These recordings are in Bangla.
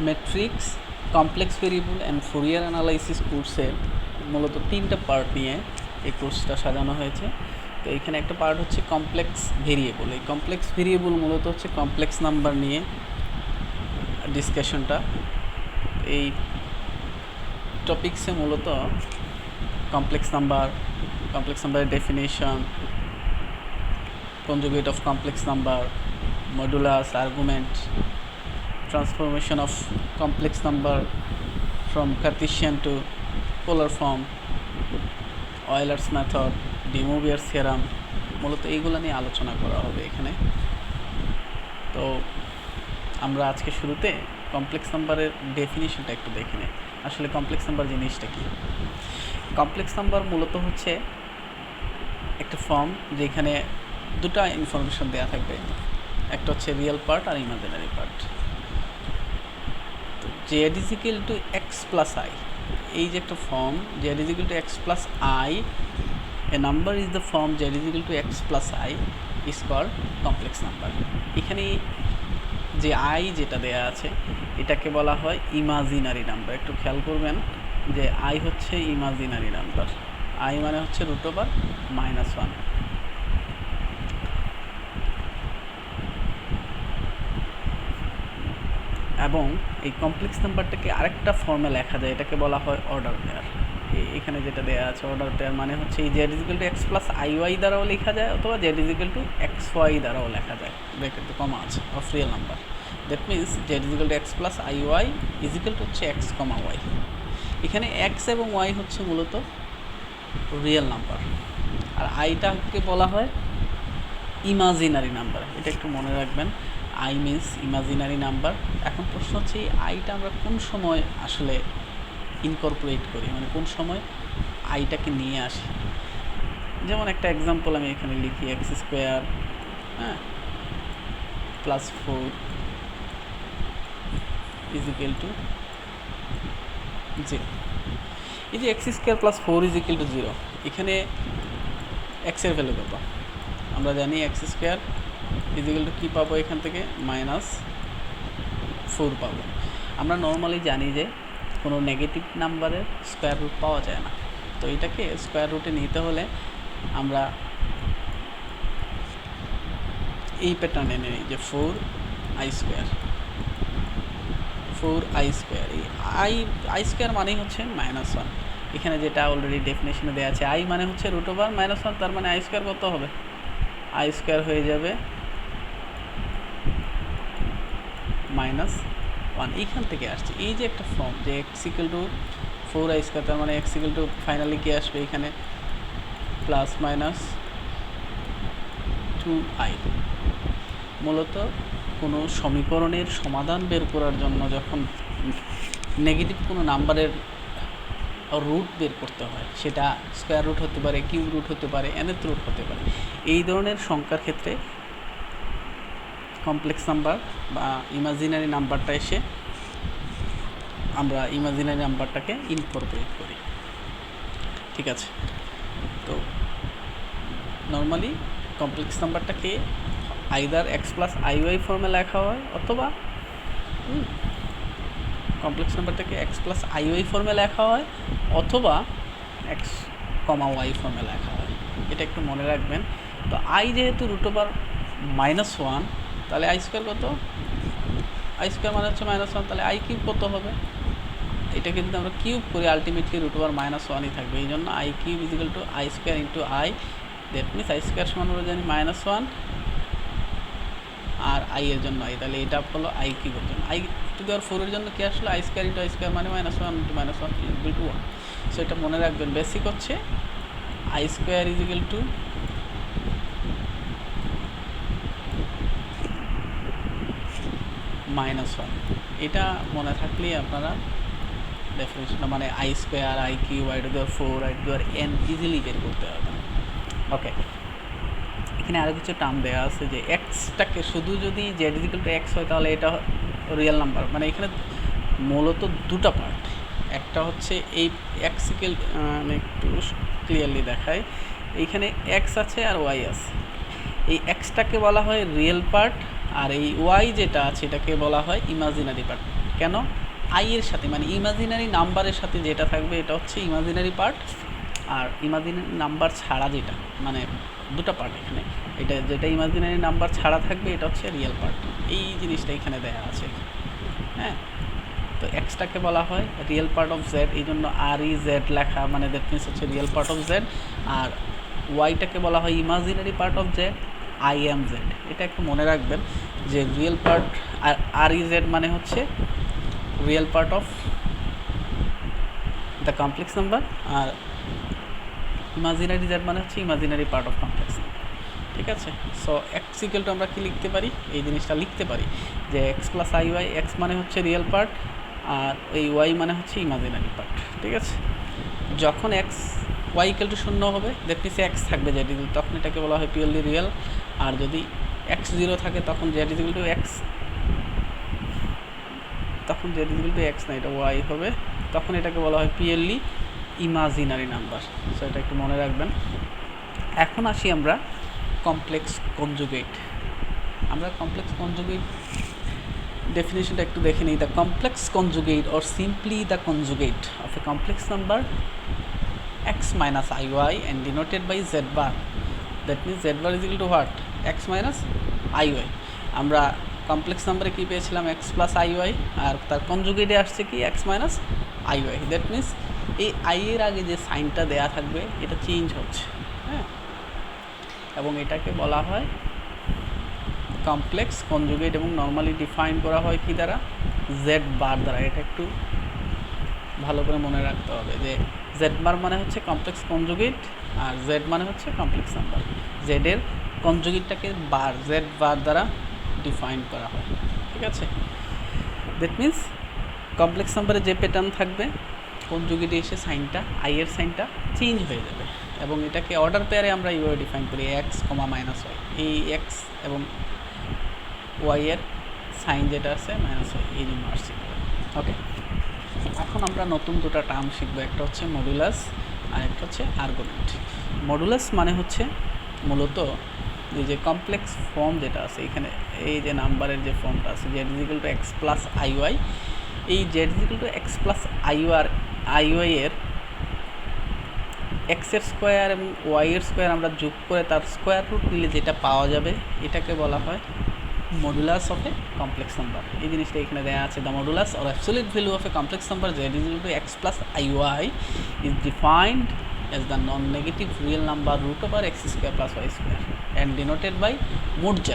Matrix, complex variable and Fourier analysis কোর্সের মূলত 3টা পার্ট নিয়ে এই কোর্সটা সাজানো হয়েছে। তো এখানে একটা পার্ট হচ্ছে কমপ্লেক্স ভেরিয়েবল। এই কমপ্লেক্স ভেরিয়েবল মূলত হচ্ছে কমপ্লেক্স নাম্বার নিয়ে ডিসকাশনটা। এই টপিক্সে মূলত কমপ্লেক্স নাম্বারের definition, conjugate of complex number, modulus, argument, transformation of complex number from Cartesian to polar form, Euler's method, de Moivre's theorem, মূলত এইগুলো নিয়ে আলোচনা করা হবে এখানে। তো আমরা আজকে শুরুতে কমপ্লেক্স নাম্বারের ডেফিনিশনটা একটু দেখে নিই। আসলে কমপ্লেক্স নাম্বার জিনিসটা কি? কমপ্লেক্স নাম্বার মূলত হচ্ছে একটা ফর্ম যেখানে দুটো ইনফরমেশন দেওয়া থাকবে, একটা হচ্ছে রিয়েল পার্ট আর ইমাজিনারি পার্ট। তো z is equal to x plus i, এই যে একটা form z is equal to x plus i, a number is the form z is equal to x plus i is called complex number. এখানে যে আই যেটা দেয়া আছে এটাকে বলা হয় ইমাজিনারি নাম্বার। একটু খেয়াল করবেন যে আই হচ্ছে ইমাজিনারি নাম্বার, আই মানে হচ্ছে √(-1). এবং এই কমপ্লেক্স নাম্বারটাকে আরেকটা ফর্মে লেখা যায়, এটাকে বলা হয় অর্ডার পেয়ার। এখানে যেটা দেওয়া আছে অর্ডার পেয়ার মানে হচ্ছে এই z is equal to x plus i y দ্বারাও লেখা যায়, অথবা z is equal to x y দ্বারাও লেখা যায়, ব্র্যাকেটে কমা আছে, of real number. That means z is equal to x plus i y is equal to হচ্ছে এক্স কমা ওয়াই। এখানে এক্স এবং ওয়াই হচ্ছে মূলত রিয়েল নাম্বার, আর আইটাকে বলা হয় ইমাজিনারি নাম্বার। এটা একটু মনে রাখবেন, আই মিনস ইমাজিনারি নাম্বার। এখন প্রশ্ন হচ্ছে এই আইটা আমরা কোন সময় আসলে ইনকর্পোরেট করি, মানে কোন সময় আইটাকে নিয়ে আসি। যেমন একটা এক্সাম্পল আমি এখানে লিখি, x² +4 ইজিক্যাল টু 0। এই যে x² +4 ইজিক্যাল টু 0, এখানে এক্স এর ভ্যালু কত? আমরা জানি x² ইজিক্যাল টু কী পাবো, এখান থেকে -4 পাবো। আমরা নর্মালি জানি যে কোনো নেগেটিভ নাম্বারের স্কোয়ার রুট পাওয়া যায় না। তো এটাকে স্কোয়ার রুটে নিতে হলে আমরা এই প্যাটার্নে নিই যে 4i²। এই i² মানেই হচ্ছে -1। এখানে যেটা অলরেডি ডেফিনেশনে দেওয়া আছে, আই মানে হচ্ছে √(-1), তার মানে i² কত হবে? i² হয়ে যাবে -1। এইখান থেকে আসছে এই যে একটা ফর্ম যে x ইকুয়াল টু 4i², তার মানে x ইকুয়াল টু ফাইনালি কি আসবে এখানে +-2i। মূলত কোনো সমীকরণের সমাধান বের করার জন্য যখন নেগেটিভ কোনো নাম্বারের রুট বের করতে হয়, সেটা স্কোয়ার রুট হতে পারে, কিউব রুট হতে পারে, nth রুট হতে পারে, এই ধরনের সংখ্যার ক্ষেত্রে কমপ্লেক্স নাম্বার বা ইমাজিনারি নাম্বারটা এসে আমরা ইমাজিনারি নাম্বারটাকে ইনকর্পোরেট করি। ঠিক আছে, তো নর্মালি কমপ্লেক্স নাম্বারটাকে either x plus i y ফর্মে লেখা হয়, অথবা কমপ্লেক্স নাম্বারটাকে এক্স প্লাস আই ওয়াই ফর্মে লেখা হয়, অথবা এক্স কমা ওয়াই ফর্মে লেখা হয়। এটা একটু মনে রাখবেন। তো আই যেহেতু √(-1), তাহলে i² কত? i² মানে হচ্ছে -1, তাহলে i কিউব কত হবে? এটা কিন্তু আমরা কিউব করি, আলটিমেটলি √(-1)ই থাকবে। এই জন্য i³ is equal to i² into i। That means i² সমান আমরা জানি -1, আর i এর জন্য i, তাহলে এটা হলো i³ এর জন্য। i⁴ এর জন্য কি আসলে i² ইন্টু i² মানে -1 ইন্টু -1 ইকুয়াল টু 1। সো এটা মনে রাখবেন, বেসিক হচ্ছে i² ইজিক্যাল টু -1। এটা মনে থাকলেই আপনারা ডেফিনেশনটা মানে i² i³ i⁴ i⁴n easily বের করতে হবে। ওকে, এখানে আরও কিছু টার্ম দেওয়া আছে যে এক্সটাকে শুধু যদি জেড ইজিক্যাল টু এক্স হয় তাহলে এটা রিয়েল নাম্বার। মানে এখানে মূলত দুটো পার্ট, একটা হচ্ছে এই এক্স ইকুয়াল, মানে একটু ক্লিয়ারলি দেখায়, এইখানে এক্স আছে আর ওয়াই আছে। এই এক্সটাকে বলা হয় রিয়েল পার্ট, আর এই ওয়াই যেটা আছে এটাকে বলা হয় ইমাজিনারি পার্ট। কেন? আই এর সাথে মানে ইমাজিনারি নাম্বারের সাথে যেটা থাকবে এটা হচ্ছে ইমাজিনারি পার্ট, আর ইমাজিনারি নাম্বার ছাড়া যেটা মানে দুটো পার্ট এখানে, এটা যেটা ইমাজিনারি নাম্বার ছাড়া থাকবে এটা হচ্ছে রিয়েল পার্ট। এই জিনিসটা এখানে দেয়া আছে, হ্যাঁ। তো এক্সটাকে বলা হয় রিয়েল পার্ট অফ জেড, এই জন্য আর ই জেড লেখা, মানে দ্যাট মিনস হচ্ছে রিয়েল পার্ট অফ জেড। আর ওয়াইটাকে বলা হয় imaginary part of z, I M z. এটা একটু মনে রাখবেন যে real part R e z মানে হচ্ছে real part of the complex number, আর ইমাজিনারি জেড মানে হচ্ছে imaginary part of complex number. ঠিক আছে? সো এক্স ইকুয়াল টু আমরা কি লিখতে পারি, এই জিনিসটা লিখতে পারি যে x plus i y, x মানে হচ্ছে রিয়েল পার্ট আর এই ওয়াই মানে হচ্ছে ইমাজিনারি পার্ট। ঠিক আছে? যখন এক্স ওয়াই ইকুয়াল টু 0 হবে, দ্যাট মিনস এক্স থাকবে জেড ইকুয়াল, তখন এটাকে বলা হয় পিওরলি রিয়েল। আর যদি এক্স 0 থাকে তখন জেড ইকুয়াল টু এক্স, তখন জেড ইকুয়াল টু এক্স না, এটা ওয়াই হবে, তখন এটাকে বলা হয় পিওরলি ইমাজিনারি নাম্বার। সো এটা একটু মনে রাখবেন। এখন আসি আমরা কমপ্লেক্স কনজুগেট। আমরা কমপ্লেক্স কনজুগেট ডেফিনেশনটা একটু দেখে নিই। The complex conjugate or simply the conjugate of a complex number x minus iy and denoted by z bar, that means z bar is equal to what, x minus iy। আমরা কমপ্লেক্স নাম্বারে কী পেয়েছিলাম, x প্লাস iy, আর তার কনজুগেটে আসছে কি x minus iy। That means এই i এর আগে যে সাইনটা দেয়া থাকবে এটা চেঞ্জ হচ্ছে, হ্যাঁ, এবং এটাকে বলা হয় কমপ্লেক্স কনজুগেট, এবং নর্মালি ডিফাইন করা হয় কি দ্বারা, জেড বার দ্বারা। এটা একটু ভালো করে মনে রাখতে হবে যে জেড বার মানে হচ্ছে কমপ্লেক্স কনজুগেট, আর জেড মানে হচ্ছে কমপ্লেক্স নাম্বার। জেডের কনজুগেটটাকে বার, জেড বার দ্বারা ডিফাইন করা হয়। ঠিক আছে? দ্যাট মিনস কমপ্লেক্স নাম্বারে যে প্যাটার্ন থাকবে, কনজুগেটে এসে সাইনটা, আই এর সাইনটা চেঞ্জ হয়ে যাবে, এবং এটাকে অর্ডার পেয়ারে আমরা এইভাবে ডিফাইন করি, এক্স কমা মাইনাস ওয়াই। এই এক্স এবং ওয়াই এর সাইন যেটা আছে মাইনাস ওয়াই, এই জন্য আসছে। ওকে, এখন আমরা নতুন দুটো টার্ম শিখবো, একটা হচ্ছে মডুলাস আর একটা হচ্ছে আর্গুমেন্ট। মডুলাস মানে হচ্ছে মূলত এই যে কমপ্লেক্স ফর্ম যেটা আছে এখানে, এই যে নাম্বারের যে ফর্মটা আছে z is equal to x plus i y, এই z is equal to x plus i y এর এক্সের স্কোয়ার এবং ওয়াইয়ের স্কোয়ার আমরা যোগ করে তার স্কোয়ার রুট নিলে যেটা পাওয়া যাবে এটাকে বলা হয় modulus of a complex number. এই জিনিসটা এখানে দেওয়া আছে, the modulus or absolute value of a complex number z is equal to x plus i y is defined as the non-negative real number root over x square plus y square and denoted by mod z,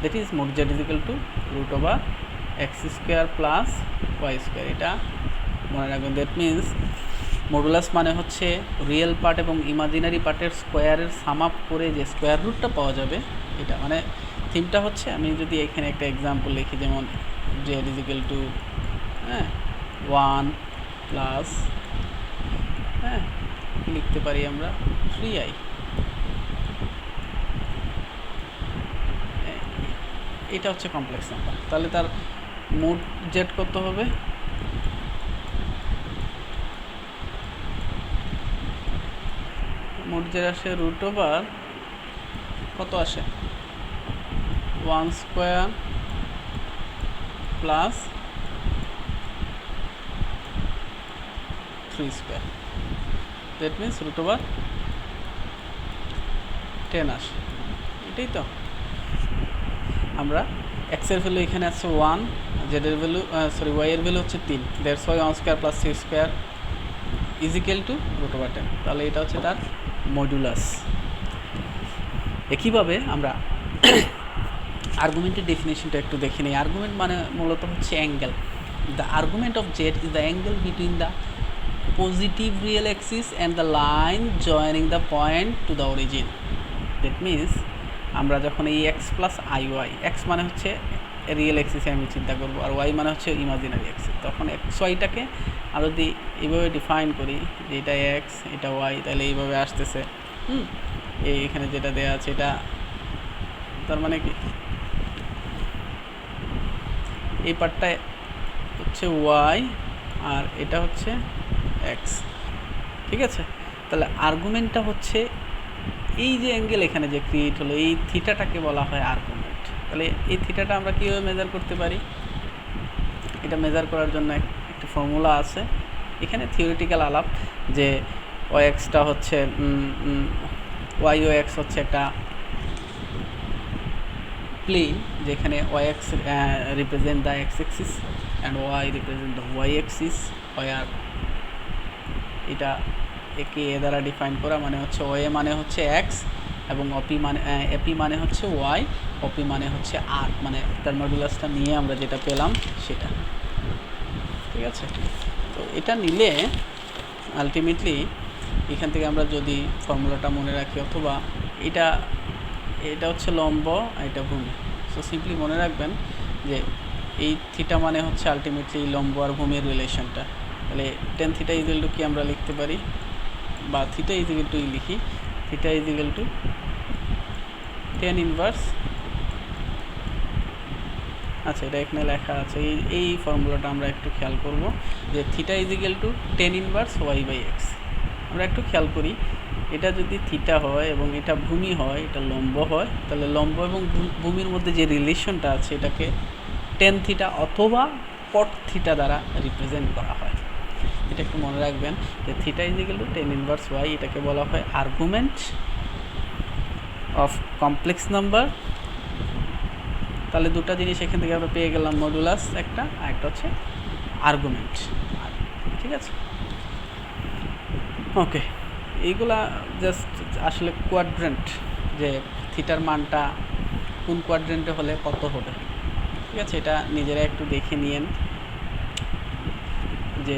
that is mod z is equal to root over x square plus y square। এটা মনে রাখবেন। দ্যাট মিনস মডুলাস মানে হচ্ছে রিয়েল পার্ট এবং ইমাজিনারি পার্টের স্কোয়ারের সাম আপ করে যে স্কোয়ার রুটটা পাওয়া যাবে, এটা মানে থিমটা হচ্ছে, আমি যদি এখানে একটা এক্সাম্পল লিখি, যেমন z is equal to 1 plus লিখতে পারি আমরা 3i, এটা হচ্ছে কমপ্লেক্স নাম্বার। তাহলে তার মোড জেড কত হবে, মোড জেড আসে রুট ওভার কত আসে 1 square plus 3 square, that means root over 10 আসে। এটাই তো আমরা এক্সের ভ্যালু এখানে আছে 1, জেডের ভ্যালু ওয়াই এর ভ্যালু হচ্ছে 3, that's why 1 square plus 3 square is equal to root over 10। তাহলে এটা হচ্ছে তার মডুলাস। একইভাবে আমরা আর্গুমেন্টের ডেফিনেশনটা একটু দেখে নিই। আর্গুমেন্ট মানে মূলত হচ্ছে angle. The argument of Z is the angle between the positive real axis and the line joining the point to the origin. That means আমরা যখন এই x plus i y, x মানে হচ্ছে রিয়েল অ্যাক্সিসে আমি চিন্তা করবো, আর ওয়াই মানে হচ্ছে ইমাজিনারি অ্যাক্সিস, তখন এক্স ওয়াইটাকে আমরা যদি এইভাবে ডিফাইন করি যে এটা এক্স এটা ওয়াই, তাহলে এইভাবে আসতেছে। এই এখানে যেটা দেওয়া আছে এটা তার মানে কি, এই পার্টটা হচ্ছে ওয়াই আর এটা হচ্ছে এক্স। ঠিক আছে? তাহলে আর্গুমেন্টটা হচ্ছে এই যে অ্যাঙ্গেল এখানে যে ক্রিয়েট হলো, এই থিটাটাকে বলা হয় আর্গুমেন্ট। তাহলে এই থিটাটা আমরা কীভাবে মেজার করতে পারি, এটা মেজার করার জন্য একটি ফর্মুলা আছে। এখানে থিওরিটিক্যাল আলাপ যে ওএক্সটা হচ্ছে ওয়াই ও এক্স হচ্ছে একটা প্লেন, যেখানে OX represent the x axis and y represent the y axis. ওয়ার এটা একে এ দ্বারা ডিফাইন করা, মানে হচ্ছে ওএ মানে হচ্ছে এক্স এবং অপি মানে এপি মানে হচ্ছে ওয়াই, অপি মানে হচ্ছে আর, মানে তার মডুলাসটা নিয়ে আমরা যেটা পেলাম সেটা। ঠিক আছে, তো এটা নিলে আলটিমেটলি এখান থেকে আমরা যদি ফর্মুলাটা মনে রাখি, অথবা এটা হচ্ছে লম্ব আর এটা ভূমি। সো সিম্পলি মনে রাখবেন যে এই থিটা মানে হচ্ছে আলটিমেটলি লম্ব আর ভূমির রিলেশনটা। তাহলে টেন থিটা ইজিক্যাল টু কি আমরা লিখতে পারি, বা থিটা ইজিক্যাল টু লিখি, theta is equal to tan inverse, আচ্ছা এটা এখানে লেখা আছে, এই ফর্মুলাটা আমরা একটু খেয়াল করব যে theta is equal to tan inverse y by x. আমরা একটু খেয়াল করি, এটা যদি থিটা হয় এবং এটা ভূমি হয়, এটা লম্ব হয়, তাহলে লম্ব এবং ভূমির মধ্যে যে রিলেশনটা আছে এটাকে টেন থিটা অথবা কট থিটা দ্বারা রিপ্রেজেন্ট করা হয়। এটা একটু মনে রাখবেন যে theta is equal to tan inverse y, এটাকে বলা হয় আর্গুমেন্ট অফ কমপ্লেক্স নাম্বার। তাহলে দুটো জিনিস এখান থেকে আমরা পেয়ে গেলাম, মডুলাস একটা, আর একটা হচ্ছে আর্গুমেন্ট। ঠিক আছে, ওকে। এইগুলা জাস্ট আসলে কোয়াড্রেন্ট, যে থিটার মানটা কোন কোয়াড্রেন্টে হলে কত হবে। ঠিক আছে, এটা নিজেরা একটু দেখে নিয়েন যে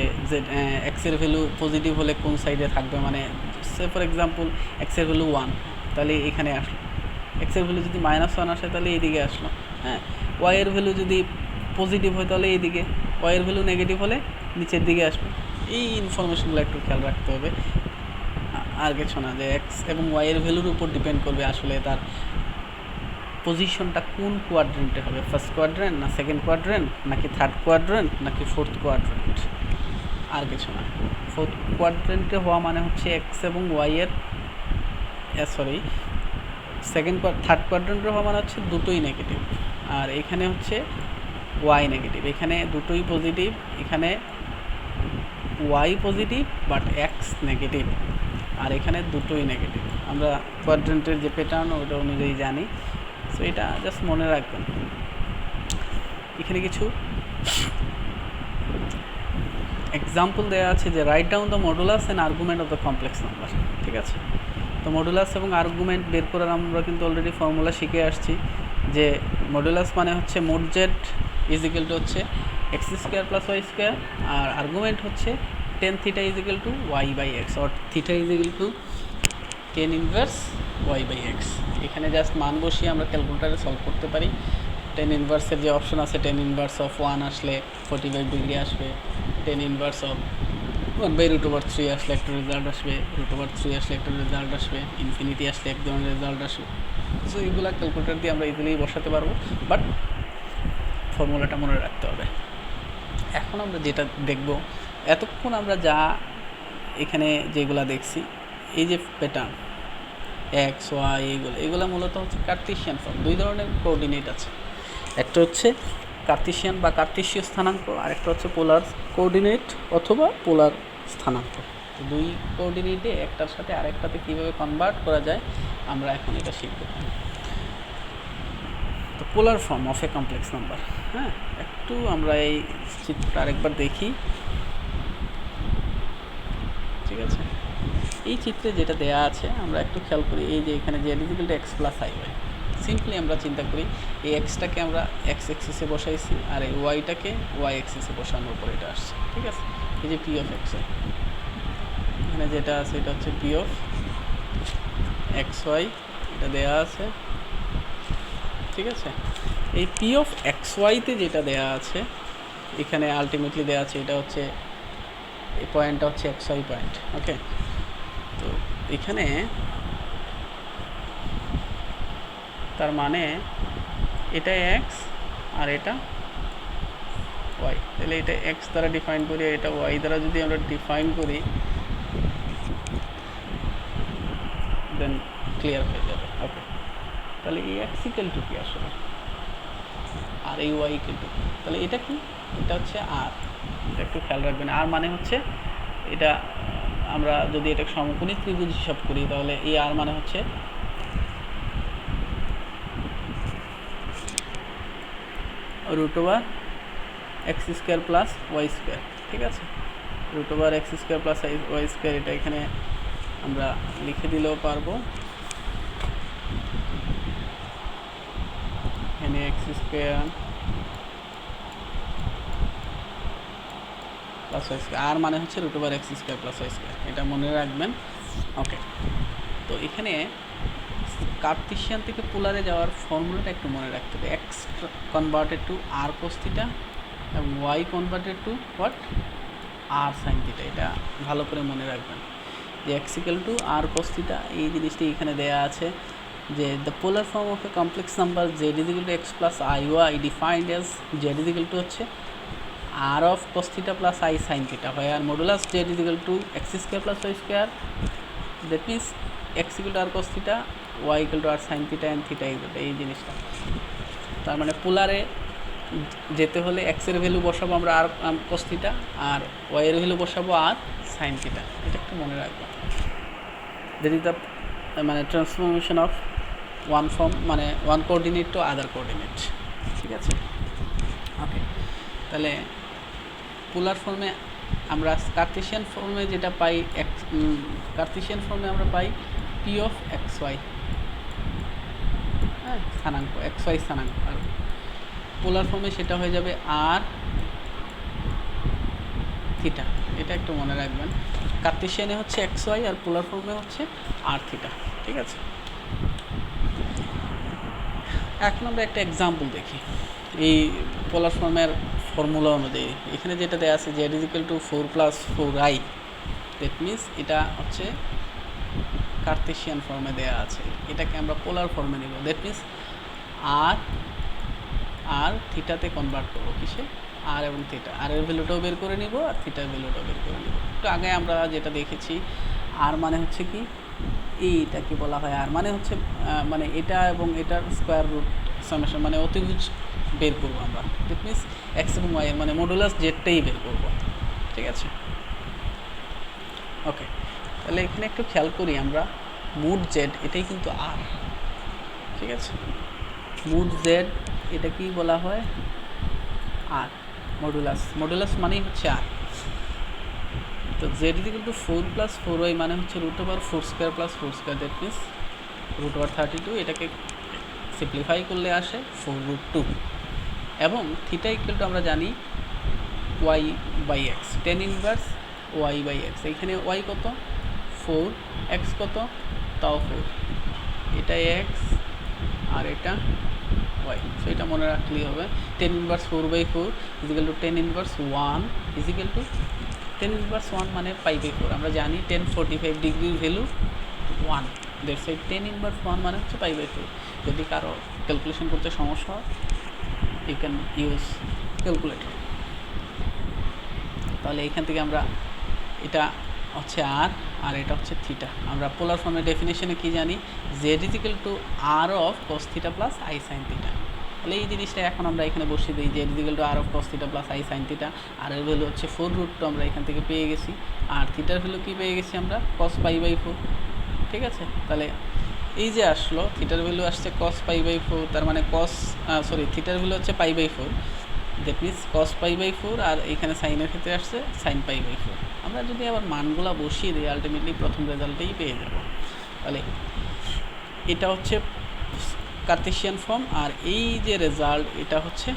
এক্সের ভ্যালু পজিটিভ হলে কোন সাইডে থাকবে, মানে সে ফর এক্সাম্পল এক্সের ভ্যালু 1, তাহলে এখানে আসলো। এক্সের ভ্যালু যদি -1 আসে তাহলে এইদিকে আসলো। হ্যাঁ, ওয়াইয়ের ভ্যালু যদি পজিটিভ হয় তাহলে এইদিকে, ওয়াইয়ের ভ্যালু নেগেটিভ হলে নিচের দিকে আসবে। এই ইনফরমেশনগুলো একটু খেয়াল রাখতে হবে, আর কিছু না। যে এক্স এবং ওয়াইয়ের ভ্যালুর উপর ডিপেন্ড করবে আসলে তার পজিশনটা কোন কোয়াড্রেন্টে হবে, ফার্স্ট কোয়াড্রেন্ট না সেকেন্ড কোয়াড্রেন্ট, নাকি থার্ড কোয়াড্রেন্ট, নাকি ফোর্থ কোয়াড্রেন্ট, আর কিছু না। ফোর্থ কোয়াড্রেন্টে হওয়া মানে হচ্ছে এক্স এবং ওয়াইয়ের থার্ড কোয়াড্রেন্টে হওয়া মানে হচ্ছে দুটোই নেগেটিভ, আর এখানে হচ্ছে ওয়াই নেগেটিভ। এখানে দুটোই পজিটিভ, এখানে y positive but x negative, আর এখানে দুটোই নেগেটিভ। আমরা কোয়াড্রেন্টের যে প্যাটার্ন ওটা অনুযায়ী জানি। সো এটা জাস্ট মনে রাখবেন। এখানে কিছু এক্সাম্পল দেওয়া আছে যে write down the modulus and argument of the complex number. ঠিক আছে, তো মডুলাস এবং আর্গুমেন্ট বের করার আমরা কিন্তু অলরেডি ফর্মুলা শিখে আসছি, যে মডুলাস মানে হচ্ছে মোড জেড ইজিক্যাল টু হচ্ছে x square plus y square, আর আর্গুমেন্ট হচ্ছে tan theta is equal to y by x, or theta is equal to tan inverse y by x. এখানে জাস্ট মান বসিয়ে আমরা ক্যালকুলেটারে সলভ করতে পারি। টেন ইনভার্সের যে অপশন আছে, টেন ইনভার্স অফ 1 আসলে 45 ডিগ্রি আসবে, টেন ইনভার্স অফ 1/√3 আসলে একটা রেজাল্ট আসবে, √3 আসলে একটা রেজাল্ট আসবে, ইনফিনিটি আসলে এক ধরনের রেজাল্ট আসবে। সো এইগুলো ক্যালকুলেটার দিয়ে আমরা ইজিলি বসাতে পারবো, বাট ফর্মুলাটা মনে রাখতে হবে। এখন আমরা যেটা দেখব, এতক্ষণ আমরা যা এখানে যেগুলো দেখছি, এই যে প্যাটার্ন এক্স ওয়াই, এগুলো মূলত হচ্ছে কার্টেসিয়ান ফর্ম। দুই ধরনের কোঅর্ডিনেট আছে, একটা হচ্ছে কার্টেসিয়ান বা কার্টেসীয় স্থানাঙ্ক, আর একটা হচ্ছে পোলার কোঅর্ডিনেট অথবা পোলার স্থানাঙ্ক। দুই কোঅর্ডিনেটে একটার সাথে আরেকটাতে কীভাবে কনভার্ট করা যায় আমরা এখন এটা শিখব। তো পোলার form of a complex number. হ্যাঁ, একটু আমরা এই চিত্রটা আরেকবার দেখি। ঠিক আছে, এই চিত্রে যেটা দেয়া আছে আমরা একটু খেয়াল করি। এই যে এখানে z equal to x plus i y, simply আমরা চিন্তা করি এই এক্সটাকে আমরা এক্স এক্সিসে বসাইছি, আর এই ওয়াইটাকে ওয়াই এক্সিসে বসানোর পর এটা আসছে। ঠিক আছে, এই যে পি অফ এক্স ওয়াই, এখানে যেটা আছে এটা হচ্ছে পি অফ এক্স ওয়াই, এটা দেয়া আছে। ঠিক আছে, এই পি অফ এক্স ওয়াইতে যেটা দেয়া আছে এখানে আলটিমেটলি দেয়া আছে, এটা হচ্ছে এই পয়েন্টটা হচ্ছে এক্স ওয়াই পয়েন্ট। ওকে, তো এখানে তার মানে এটা এক্স আর এটা ওয়াই, তাহলে এটা এক্স দ্বারা ডিফাইন করি, এটা ওয়াই দ্বারা যদি আমরা ডিফাইন করি দেন ক্লিয়ার হয়ে যাবে। ওকে, তাহলে এই এক্স ইকুয়াল টু কি আসলে আর এই ওয়াই ইকুয়াল টু, তাহলে এটা কি, এটা হচ্ছে আর, এটা একটু খেয়াল রাখবেন। আর মানে হচ্ছে এটা আমরা যদি এটা সমকোণী ত্রিভুজ হিসাব করি তাহলে এই আর মানে হচ্ছে root over x square plus y square, ঠিক আছে, root over x square plus y square, এটা এখানে আমরা লিখে দিলেও পারবো, এখানে x square plus y square, আর মানে হচ্ছে root over x square plus y square, এটা মনে রাখবেন। ওকে, তো এখানে কার্টেসিয়ান থেকে পোলারে যাওয়ার ফর্মুলাটা একটু মনে রাখতে হবে, x converted to r cos theta এবং y converted to what, r sine theta, এটা ভালো করে মনে রাখবেন যে x equal to r cos theta, এই জিনিসটি এখানে দেয়া আছে যে the polar form of a complex number z is equal to x plus i y defined as z is equal to হচ্ছে r of cos theta plus i sine theta, হয় r modulus Z is equal to x square plus y square, that means x equal to r cos theta, y equal to r sine theta and theta equal to, এই জিনিসটা। তার মানে পোলারে যেতে হলে এক্সের ভ্যালু বসাবো আমরা আর কোস থিটা, আর ওয়াইয়ের ভ্যালু বসাবো আর সাইন থিটা, এটা একটু মনে রাখবো। দ্যাট ইজ দ্য মানে ট্রান্সফরমেশন অফ ওয়ান ফর্ম, মানে one coordinate to other coordinate, ঠিক আছে। ওকে, তাহলে পোলার ফর্মে আমরা কার্টেসিয়ান ফর্মে যেটা পাই, কার্টেসিয়ান ফর্মে আমরা পাই পি অফ এক্স ওয়াই, হ্যাঁ, স্থানাঙ্ক এক্স ওয়াই স্থানাঙ্ক, আর পোলার ফর্মে সেটা হয়ে যাবে আর থিটা, এটা একটু মনে রাখবেন। কার্টেসিয়ানে হচ্ছে এক্স ওয়াই আর পোলার ফর্মে হচ্ছে আর থিটা, ঠিক আছে। এখন আমরা একটা এক্সাম্পল দেখি এই পোলার ফর্মের ফর্মুলা অনুযায়ী। এখানে যেটা দেওয়া আছে z is equal to 4 plus 4i, that means এটা হচ্ছে কার্টেসিয়ান ফর্মে দেওয়া আছে, এটাকে আমরা পোলার ফর্মে নেব, দ্যাট মিনস আর থিটাতে কনভার্ট করবো, কিসে, আর এবং থিটা, আর এর ভ্যালুটাও বের করে নিব আর থিটার ভ্যালুটাও বের করে নিব। একটু আগে আমরা যেটা দেখেছি, আর মানে হচ্ছে কি, এইটা কি বলা হয়, আর মানে হচ্ছে মানে এটা এবং এটার স্কোয়ার রুট সামেশন, মানে অতিভুজ বের করবো আমরা, দ্যাট মিনস এক্স এবং ওয়াই এর মানে মডুলাস জেডটাই বের করবো, ঠিক আছে। ওকে, তাহলে এখানে একটু খেয়াল করি আমরা, মুড জেড এটাই কিন্তু আর, ঠিক আছে, মুড জেড এটা কি বলা হয়, আর মডুলাস মানেই হচ্ছে আর। তো z is equal to 4 plus 4y মানে হচ্ছে root over 4 square plus 4 square, that means root over 32, এটাকে সিম্পলিফাই করলে আসে 4√2, এবং থিটা ইকুয়াল টু আমরা জানি y by x, tan inverse y by x, এইখানে ওয়াই কত 4, এক্স কত তাও 4, এটা এক্স আর এটা ওয়াই, সো এটা মনে রাখলেই হবে। Tan inverse 4/4 is equal to tan inverse 1 is equal to tan inverse 1 মানে পাই/4, আমরা জানি 1045 ডিগ্রির value 1, that's why tan inverse 1 মানে হচ্ছে পাই/4। যদি কারো ক্যালকুলেশন করতে সমস্যা হয়, ইউ ক্যান ইউজ ক্যালকুলেটর। তাহলে এইখান থেকে আমরা এটা হচ্ছে আর এটা হচ্ছে থিটা, আমরা পোলার ফর্মের ডেফিনেশনে কি জানি, z is equal to r of cos theta plus i sine theta. তাহলে এই জিনিসটা এখন আমরা এখানে বসিয়ে দিই, z is equal to r of cos theta plus i sine theta, আর এর ভ্যালু হচ্ছে 4√2 আমরা এখান থেকে পেয়ে গেছি, আর থিটার ভ্যালু কি পেয়ে গেছি আমরা, কস পাই/4, ঠিক আছে। তাহলে এই যে আসলো থিটার ভ্যালু আসছে কস পাই/4, তার মানে থিটার ভ্যালু হচ্ছে পাই/4, দ্যাট মিনস কস পাই/4, আর এইখানে সাইনের ক্ষেত্রে আসছে সাইন পাই/4। আমরা যদি আবার মানগুলা বসিয়ে দিই আলটিমেটলি প্রথম রেজাল্টেই পেয়ে যাব। তাহলে এটা হচ্ছে কার্টেসিয়ান ফর্ম, আর এই যে রেজাল্ট এটা হচ্ছে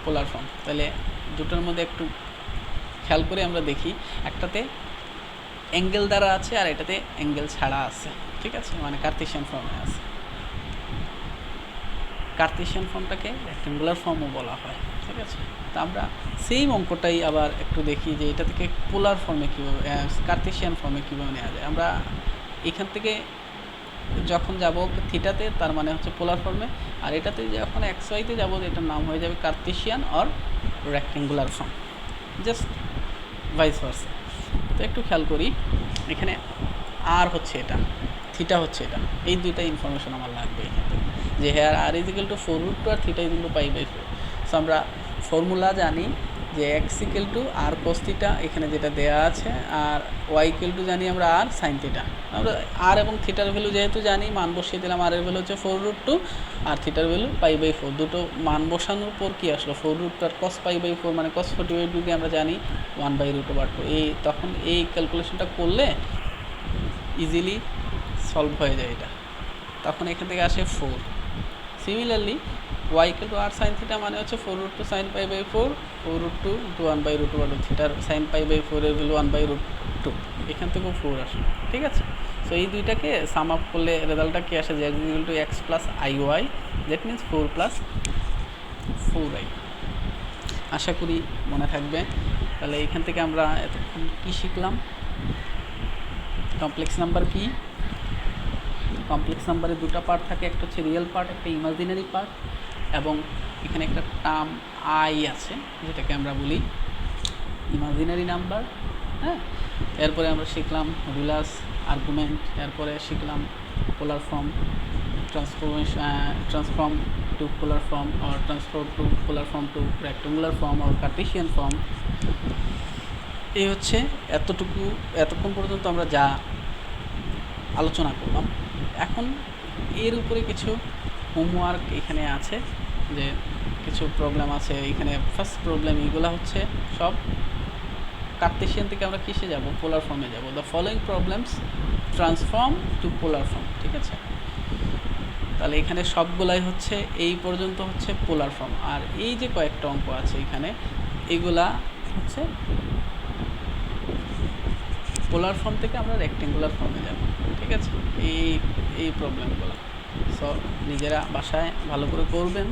পোলার ফর্ম। তাহলে দুটোর মধ্যে একটু খেয়াল করে আমরা দেখি, একটাতে অ্যাঙ্গেল দ্বারা আছে আর এটাতে অ্যাঙ্গেল ছাড়া আছে, ঠিক আছে, মানে কার্টেসিয়ান ফর্মে আছে। কার্টেসিয়ান ফর্মটাকে রেক্ট্যাঙ্গুলার ফর্মও বলা হয়, ঠিক আছে। তো আমরা সেম অঙ্কটাই আবার একটু দেখি যে এটা থেকে পোলার ফর্মে কীভাবে, কার্টেসিয়ান ফর্মে কীভাবে নেওয়া যায়। আমরা এখান থেকে যখন যাব থিটাতে, তার মানে হচ্ছে পোলার ফর্মে, আর এটাতে যখন এক্স ওয়াইতে যাবো এটার নাম হয়ে যাবে Cartesian or rectangular form, just vice versa. তো একটু খেয়াল করি, এখানে আর হচ্ছে এটা, থিটা হচ্ছে এটা, এই দুইটা ইনফরমেশন আমার লাগবে এখানে, যে here r is equal to 4√2 আর থিটা ইজ ইকুয়াল টু পাই/4। সো আমরা ফর্মুলা জানি যে x equal to r cos theta, এখানে যেটা দেয়া আছে, আর ওয়াই ইকুয়াল টু জানি আমরা আর সাইন থিটা। আমরা আর এবং থিটার ভ্যালু যেহেতু জানি, মান বসিয়ে দিলাম। আর এর ভ্যালু হচ্ছে 4√2 আর থিটার ভ্যালু π/4। দুটো মান বসানোর পর কি আসলো, 4√2 আর cos π/4 মানে cos 45 আমরা জানি 1/√2। এই তখন এই ক্যালকুলেশনটা করলে ইজিলি সলভ হয়ে যায় এটা, তখন এখান থেকে আসে 4। Similarly y equal to r sine theta মানে হচ্ছে 4√2 sin π/4, 4√2 × 1/√2, থিটার sin π/4 এর ভ্যালু 1/√2, এখান থেকেও 4 আসে। ঠিক আছে, সো এই দুইটাকে সাম আপ করলে রেজাল্টটা কি আসে, যে x equal to x plus iy, that means 4 plus 4i। আশা করি মনে থাকবে। তাহলে এখান থেকে আমরা এতক্ষণ কী শিখলাম, কমপ্লেক্স নাম্বার কি, কমপ্লেক্স নাম্বারে দুটো পার্ট থাকে, একটা হচ্ছে রিয়েল পার্ট, একটা ইমাজিনারি পার্ট, এবং এখানে একটা টার্ম আই আছে যেটাকে আমরা বলি ইমাজিনারি নাম্বার। হ্যাঁ, এরপরে আমরা শিখলাম রুলাস আর্গুমেন্ট, এরপরে শিখলাম polar form, transform to polar form, or transform to polar form to rectangular form or cartesian form. এই হচ্ছে এতক্ষণ পর্যন্ত আমরা যা আলোচনা করলাম। এখন এর উপরে কিছু হোমওয়ার্ক এখানে আছে, যে কিছু প্রবলেম আছে এখানে। ফার্স্ট প্রবলেম এগুলো হচ্ছে সব কার্টেসিয়ান থেকে আমরা কিসে যাব, পোলার ফর্মে যাব। The following problems transform to polar form. ঠিক আছে, তাহলে এখানে সবগুলাই হচ্ছে এই পর্যন্ত হচ্ছে পোলার ফর্ম, আর এই যে কয়েকটা অঙ্ক আছে এখানে, এগুলা হচ্ছে পোলার ফর্ম থেকে আমরা রেক্টেঙ্গুলার ফর্মে যাব। ঠিক আছে, এই প্রবলেমগুলো। সো নিজেরা বাসায় ভালো করে করবেন।